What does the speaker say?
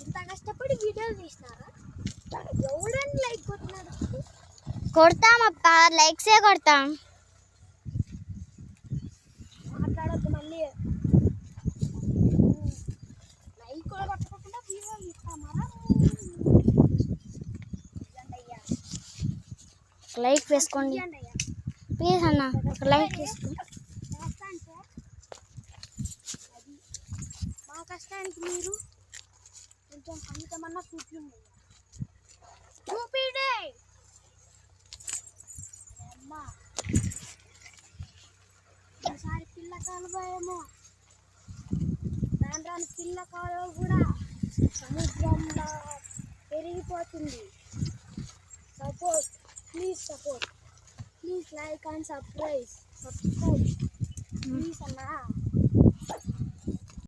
ఇంత కష్టపడి వీడియోలు తీసినారా? ఎవడని లైక్ కొట్టినాడు? కొడతాం అప్ప, లైక్సే కొడతాం. మాట్లాడద్దు మళ్ళీ. లైక్ కూడా కొట్టకుండా వీడియోలు తీస్తామారా? లైక్ వేసుకోండి ప్లీజ్ అన్న, ఒక లైక్ వేసుకోండి. మా కష్టానికి మీరు కొంచెం అంతమన్నా చూపించండి. అమ్మా ఈసారి పిల్ల కాలువయేమో, రాను పిల్ల కాలువ కూడా సముద్రంలో పెరిగిపోతుంది. Support, please support, please like and subscribe please అన్నా.